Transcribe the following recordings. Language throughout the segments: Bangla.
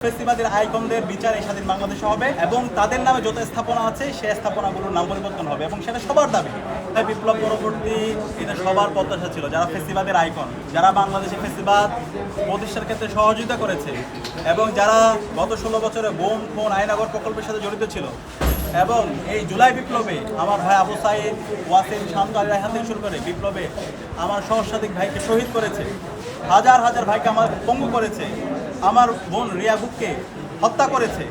ফেসিবাদের আইকনদের বিচার এই স্বাধীন বাংলাদেশে হবে এবং তাদের নামে যত স্থাপনা আছে সেই স্থাপনাগুলোর নাম পরিবর্তন হবে এবং সেটা সবার দাবি। তাই বিপ্লব পরবর্তী এটা সবার প্রত্যাশা ছিল, যারা ফেসিবাদের আইকন, যারা বাংলাদেশে ফেসিবাদ প্রতিষ্ঠার ক্ষেত্রে সহযোগিতা করেছে এবং যারা গত 16 বছরে বোম ফোন আয়নাগর প্রকল্পের সাথে জড়িত ছিল এবং এই জুলাই বিপ্লবে আমার ভাই আবু সাইদ, ওয়াসিম, শান্ত, আলী রায়হান থেকে শুরু করে বিপ্লবে আমার সহস্রাধিক ভাইকে শহীদ করেছে, হাজার হাজার ভাইকে আমার পঙ্গু করেছে, আমার বোন রিয়াবুককে হত্যা করেছে।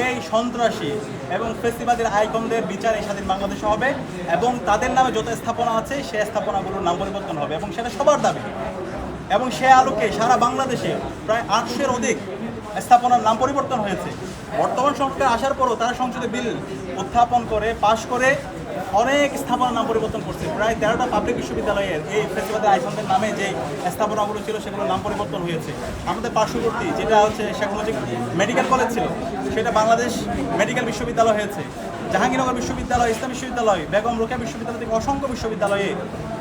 এই সন্ত্রাসী এবং ফেসিবাদের আইকনদের বিচার এই স্বাধীন বাংলাদেশে হবে এবং তাদের নামে যত স্থাপনা আছে সেই স্থাপনাগুলোর নাম পরিবর্তন হবে এবং সেটা সবার দাবি। এবং সে আলোকে সারা বাংলাদেশে প্রায় 800-এর অধিক স্থাপনার নাম পরিবর্তন হয়েছে। বর্তমান সরকার আসার পরও তারা সংসদে বিল উত্থাপন করে পাশ করে অনেক স্থাপনার নাম পরিবর্তন করছে। প্রায় 13টা পাবলিক বিশ্ববিদ্যালয়ের এই ফেসিবাদের আইকনদের নামে যে স্থাপনাগুলো ছিল সেগুলোর নাম পরিবর্তন হয়েছে। আমাদের পার্শ্ববর্তী যেটা হচ্ছে শেখ মুজিব মেডিকেল কলেজ ছিল সেটা বাংলাদেশ মেডিকেল বিশ্ববিদ্যালয় হয়েছে। জাহাঙ্গীরনগর বিশ্ববিদ্যালয়, ইসলাম বিশ্ববিদ্যালয়, বেগম রোকেয়া বিশ্ববিদ্যালয় থেকে অসংখ্য বিশ্ববিদ্যালয়ে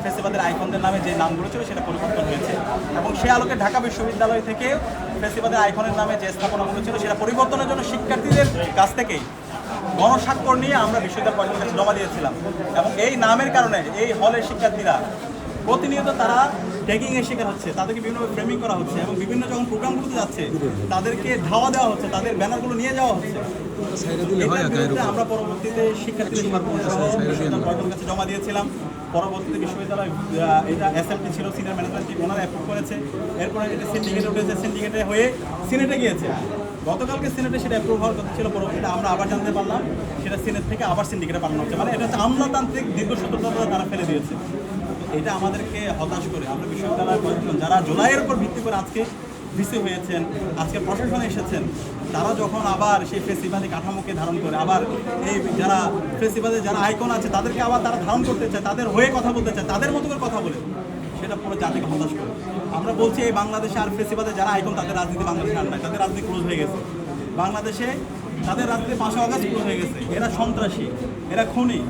ফেসিবাদের আইকনদের নামে যে নামগুলো ছিল সেটা পরিবর্তন হয়েছে এবং সে আলোকে ঢাকা বিশ্ববিদ্যালয় থেকে ফেসিবাদের আইকনের নামে যে স্থাপনাগুলো ছিল সেটা পরিবর্তনের জন্য শিক্ষার্থীদের কাছ থেকেই গণস্বাক্ষর নিয়ে আমরা বিশ্ববিদ্যালয় প্রশাসনের কাছে জমা দিয়েছিলাম এবং এই নামের কারণে এই হলের শিক্ষার্থীরা প্রতিনিয়ত তারা ট্যাগিংয়ের শিকার হচ্ছে, তাদেরকে বিভিন্নভাবে ফ্রেমিং করা হচ্ছে এবং বিভিন্ন যখন প্রোগ্রামগুলোতে যাচ্ছে তাদেরকে ধাওয়া দেওয়া হচ্ছে, তাদের ব্যানারগুলো নিয়ে যাওয়া হচ্ছে। আমরা পরবর্তীতে শিক্ষার্থীদের প্রশাসনের কাছে জমা দিয়েছিলাম। পরবর্তীতে বিশ্ববিদ্যালয় এটা এসএমটি ছিল, সিনিয়র ম্যানেজমেন্ট টিম, ওনারা অ্যাপ্রুভ করেছে। এরপরে এটা সিন্ডিকেটে উঠেছে, সিন্ডিকেটে হয়ে সিনেটে গিয়েছে। গতকালকে সিনেটে সেটা অ্যাপ্রুভ হওয়ার কথা ছিল, পরবর্তীতে আমরা আবার জানতে পারলাম সেটা সিনেট থেকে আবার সিন্ডিকেটে পাঠানো হচ্ছে। মানে এটা হচ্ছে আমলাতান্ত্রিক দীর্ঘসূত্রতা তারা ফেলে দিয়েছে। এটা আমাদেরকে হতাশ করে আমরা বিশ্ববিদ্যালয়ের কয়েকজন যারা জুলাইয়ের উপর ভিত্তি করে আজকে ভিসি হয়েছেন, আজকে প্রশাসনে এসেছেন, তারা যখন আবার সেই ফেসিবাদী কাঠামোকে ধারণ করে আবার এই যারা ফেসিবাদের যারা আইকন আছে তাদেরকে আবার তারা ধারণ করতে চায়, তাদের হয়ে কথা বলতে চায়, তাদের মতো করে কথা বলে, সেটা পুরো জাতিকে হতাশ করে। আমরা বলছি এই বাংলাদেশে আর ফেসিবাদে যারা আইকন তাদের রাজনীতি বাংলাদেশে আর নাই, তাদের রাজনীতি ক্লোজ হয়ে গেছে। বাংলাদেশে তাদের রাজনীতি 5 আগস্ট ক্লোজ হয়ে গেছে। এরা সন্ত্রাসী, এরা খুনি,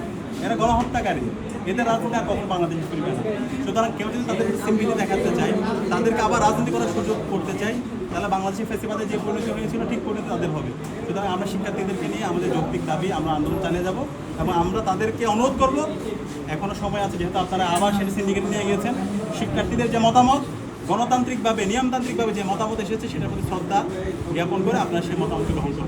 এরা গণহত্যাকারী, এদের রাজনীতি আর কখনো বাংলাদেশে ফিরবে না। সুতরাং কেউ যদি তাদের সিম্পিতি দেখাতে চায়, তাদেরকে আবার রাজনীতি করার সুযোগ করতে চাই, তাহলে বাংলাদেশের ফেসিবাদে যে পরিণতি হয়েছিল ঠিক পরিণতি তাদের হবে। সুতরাং আমরা শিক্ষার্থীদেরকে নিয়ে আমাদের যৌক্তিক দাবি আমরা আন্দোলন চালিয়ে যাব এবং আমরা তাদেরকে অনুরোধ করব, এখনও সময় আছে যেহেতু আপনারা আবার সেটা সিন্ডিকেট নিয়ে গিয়েছেন, শিক্ষার্থীদের যে মতামত গণতান্ত্রিকভাবে নিয়মতান্ত্রিকভাবে যে মতামত এসেছে সেটার প্রতি শ্রদ্ধা জ্ঞাপন করে আপনারা সেই মতামতকে গ্রহণ করবেন।